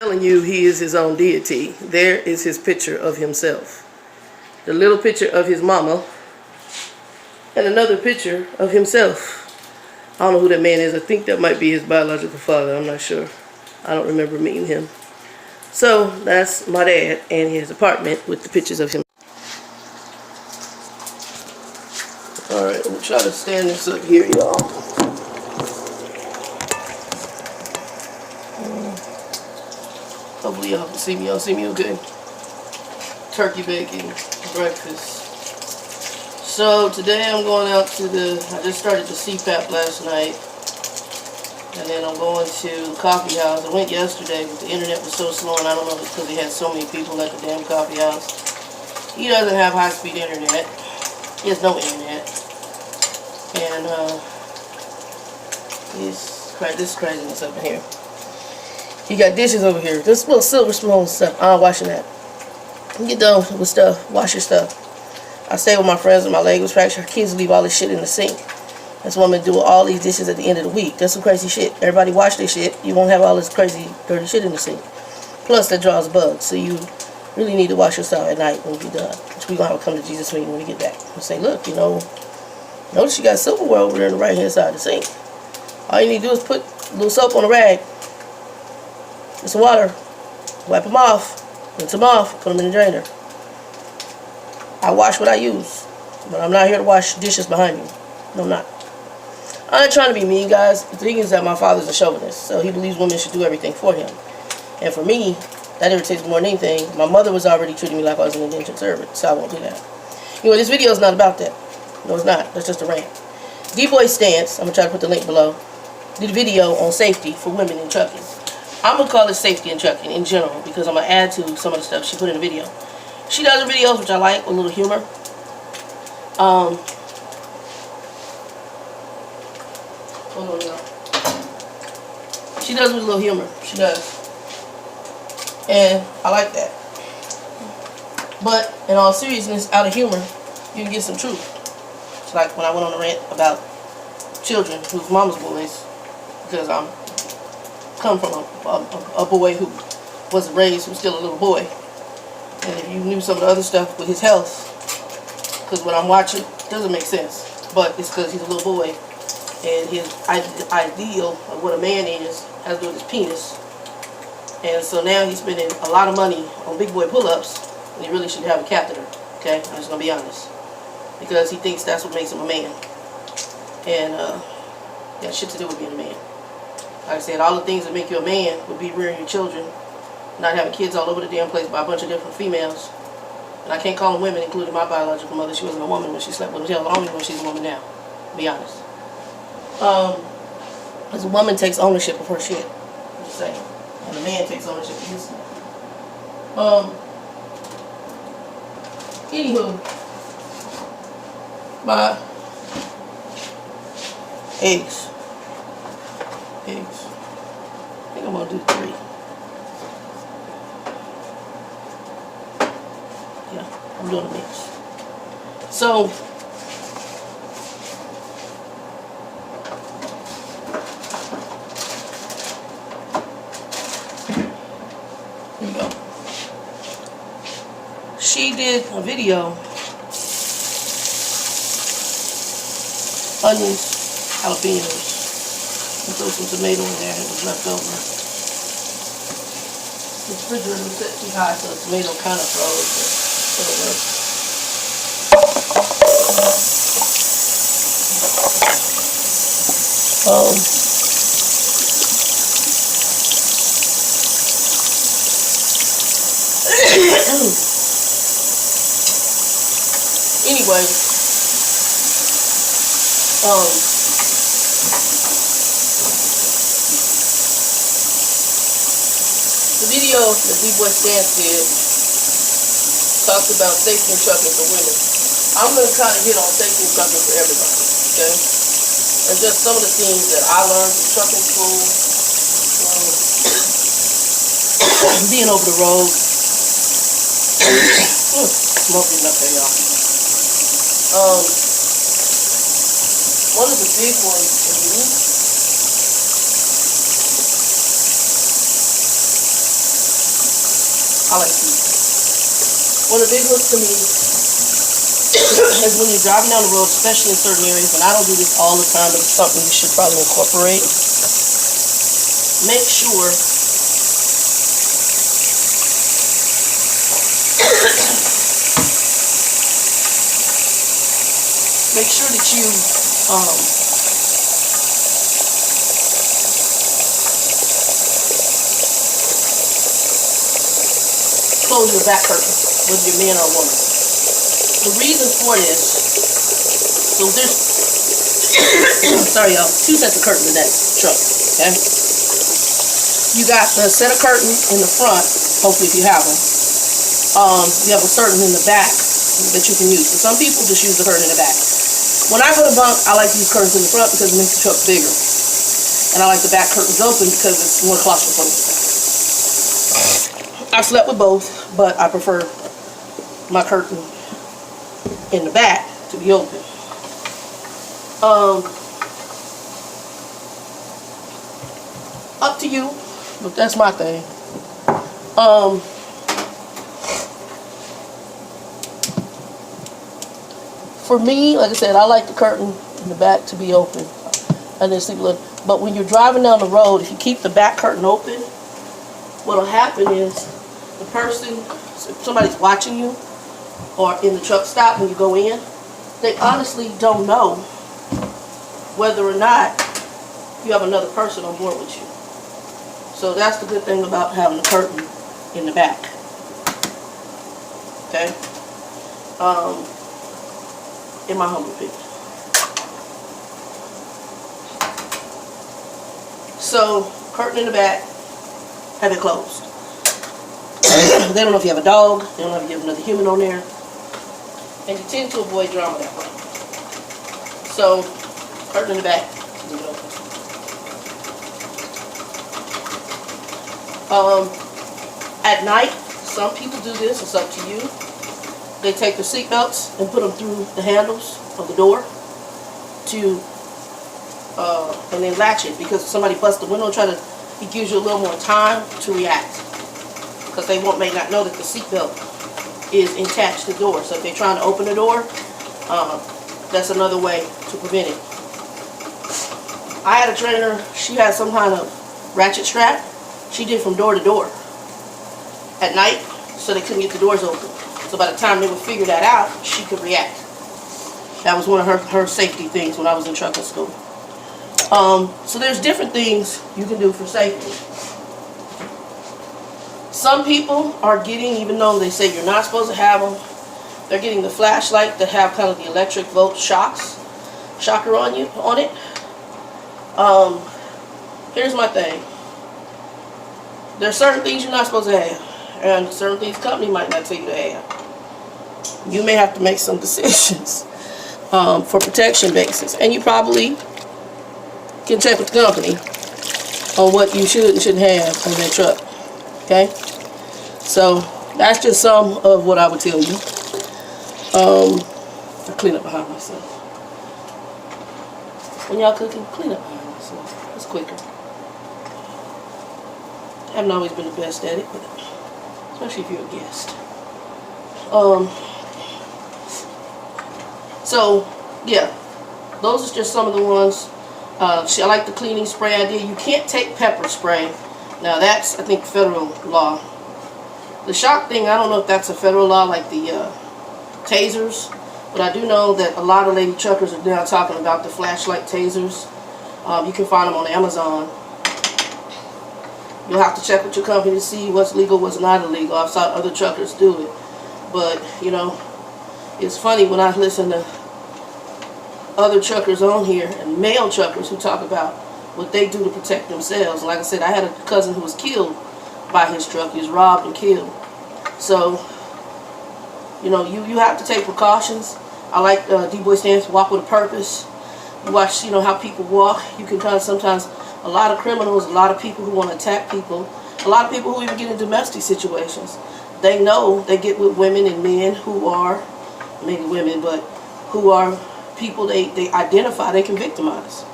Telling you he is his own deity. There is his picture of himself. The little picture of his mama and another picture of himself. I don't know who that man is. I think that might be his biological father. I'm not sure. I don't remember meeting him. So that's my dad and his apartment with the pictures of him. Alright, I'm gonna try to stand this up here, y'all. Hopefully y'all can see me. Y'all see me okay? Turkey bacon, breakfast. So today I'm going out to I just started the CPAP last night. And then I'm going to coffee house. I went yesterday, but the internet was so slow, and I don't know if it's because he had so many people at the damn coffee house. He doesn't have high-speed internet. He has no internet. And this craziness up in here. He got dishes over here. This little silver spoon stuff. I'm washing that. You get done with stuff. Wash your stuff. I stay with my friends and my leg was fractured. Our kids leave all this shit in the sink. That's why I'm going to do all these dishes at the end of the week. That's some crazy shit. Everybody wash this shit. You won't have all this crazy, dirty shit in the sink. Plus, that draws bugs. So you really need to wash yourself at night when you're done. Which we're going to have a come to Jesus meeting when we get back. And say, look, you know, notice you got silverware over there on the right-hand side of the sink. All you need to do is put a little soap on a rag. Get some water. Wipe them off. Rinse them off. Put them in the drainer. I wash what I use. But I'm not here to wash dishes behind you. No, I'm not. I'm not trying to be mean, guys. The thing is that my father's a chauvinist, so he believes women should do everything for him. And for me, that irritates me more than anything. My mother was already treating me like I was an indentured servant, so I won't do that. Anyway, this video is not about that. No, it's not. That's just a rant. D-Boy Stance, I'm going to try to put the link below, did a video on safety for women in trucking. I'm going to call it safety in trucking in general, because I'm going to add to some of the stuff she put in the video. She does her videos, which I like, with a little humor. Hold on now. She does with a little humor. She does. And I like that. But in all seriousness, out of humor, you can get some truth. It's like when I went on a rant about children whose mama's boys, because I'm come from a boy who wasn't raised, who's still a little boy. And if you knew some of the other stuff with his health, because what I'm watching doesn't make sense, but it's because he's a little boy. And his ideal of what a man is has to do with his penis. And so now he's spending a lot of money on big boy pull-ups, and he really should have a catheter. Okay? I'm just going to be honest. Because he thinks that's what makes him a man. And got shit to do with being a man. Like I said, all the things that make you a man would be rearing your children, not having kids all over the damn place by a bunch of different females. And I can't call them women, including my biological mother. She wasn't a woman when she slept with me. Hell, I don't even know if she's a woman now. To be honest. Because a woman takes ownership of her shit. I'm just saying. And a man takes ownership of his stuff. Anywho, my eggs. I think I'm going to do 3. Yeah, I'm doing a mix. So, she did a video, onions, jalapenos, and throw some tomato in there. It was left over. The refrigerator was set too high, so the tomato kind of froze, but it'll work. Anyway, the video that D-Boy Stance did talks about safety in trucking for women. I'm going to kind of hit on safety in trucking for everybody, okay? And just some of the things that I learned from trucking school, being over the road. Smoke getting up there, y'all. One of the big ones for me I like these. One of the big hooks to me is when you're driving down the road, especially in certain areas, and I don't do this all the time, but it's something you should probably incorporate. Make sure that you close your back curtain, whether you're man or woman. The reason for this, so there's sorry y'all, 2 sets of curtains in that truck, okay? You got the set of curtain in the front, hopefully if you have them. You have a certain in the back that you can use. So some people just use the curtain in the back. When I go to bunk, I like to use curtains in the front because it makes the truck bigger. And I like the back curtains open because it's more claustrophobic. I slept with both, but I prefer my curtain in the back to be open. Up to you, but that's my thing. For me, like I said, I like the curtain in the back to be open. And then sleep a little. But when you're driving down the road, if you keep the back curtain open, what'll happen is the person, if somebody's watching you, or in the truck stop when you go in, they honestly don't know whether or not you have another person on board with you. So that's the good thing about having a curtain in the back. Okay? In my humble opinion. So, curtain in the back, have it closed. They don't know if you have a dog, they don't know if you have another human on there, and you tend to avoid drama that way. So, curtain in the back, leave it open. At night, some people do this, it's up to you. They take their seat belts and put them through the handles of the door and then latch it, because if somebody busts the window, it gives you a little more time to react, because they may not know that the seat belt is attached to the door. So if they're trying to open the door, that's another way to prevent it. I had a trainer, she had some kind of ratchet strap. She did from door to door at night, so they couldn't get the doors open. So by the time they would figure that out, she could react. That was one of her safety things when I was in trucking school. So there's different things you can do for safety. Some people are getting, even though they say you're not supposed to have them, they're getting the flashlight that have kind of the electric volt shocker on it. Here's my thing. There's certain things you're not supposed to have, and certain things the company might not tell you to have. You may have to make some decisions for protection basis, and you probably can check with the company on what you should and shouldn't have on that truck. Okay, so that's just some of what I would tell you. I clean up behind myself. When y'all cooking, clean up behind myself. It's quicker. I haven't always been the best at it, but especially if you're a guest. So yeah, those are just some of the ones. I like the cleaning spray idea. You can't take pepper spray. Now that's, I think, federal law. The shock thing, I don't know if that's a federal law like the tasers, but I do know that a lot of lady truckers are now talking about the flashlight tasers. You can find them on Amazon. You'll have to check with your company to see what's legal, what's not illegal. I've saw other truckers do it. But, you know, it's funny when I listen to other truckers on here, and male truckers who talk about what they do to protect themselves. Like I said, I had a cousin who was killed by his truck. He was robbed and killed. So, you know, you have to take precautions. I like D-Boy stands Walk with a Purpose. You watch, you know, how people walk. You can kind of sometimes, a lot of criminals, a lot of people who want to attack people, a lot of people who even get in domestic situations, they know they get with women and men who are, maybe women, but who are people they identify, they can victimize.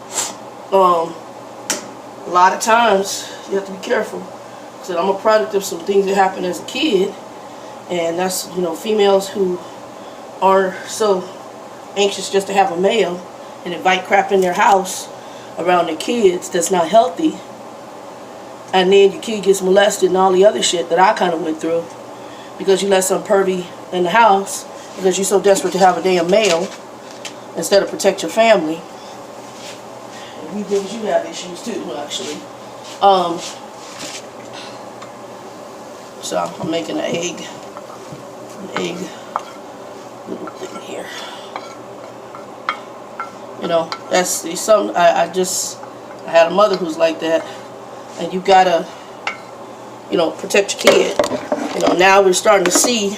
A lot of times you have to be careful. said, I'm a product of some things that happened as a kid, and that's, you know, females who are so anxious just to have a male and invite crap in their house around their kids that's not healthy, and then your kid gets molested and all the other shit that I kind of went through because you let some pervy in the house because you're so desperate to have a damn male instead of protect your family. And because you have issues too, actually. So I'm making an egg little thing here. You know, that's something I had a mother who's like that, and you gotta, you know, protect your kid. You know, now we're starting to see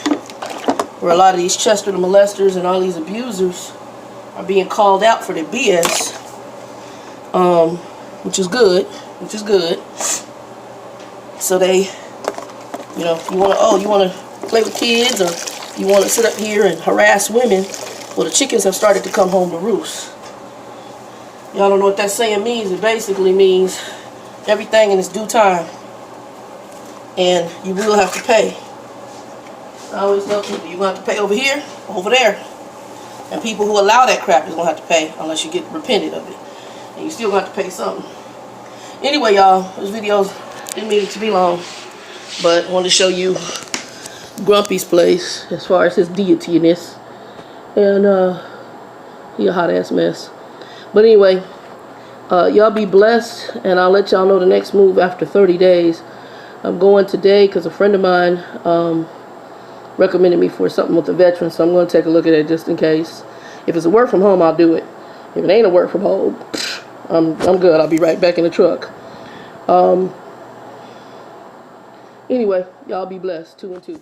where a lot of these Chester the molesters and all these abusers are being called out for their BS, which is good. So they, you know, you want to play with kids, or you want to sit up here and harass women. Well, the chickens have started to come home to roost. Y'all don't know what that saying means. It basically means everything in its due time, and you will have to pay. I always tell people, you're going to have to pay over here, over there. And people who allow that crap is going to have to pay unless you get repented of it. And you still going to have to pay something. Anyway, y'all, this video didn't mean it to be long, but I wanted to show you Grumpy's place as far as his deity-ness. And he a hot-ass mess. But anyway, y'all be blessed, and I'll let y'all know the next move after 30 days. I'm going today because a friend of mine recommended me for something with the veterans, so I'm going to take a look at it just in case. If it's a work from home, I'll do it. If it ain't a work from home, I'm good. I'll be right back in the truck. Anyway, y'all be blessed. 2 and 2.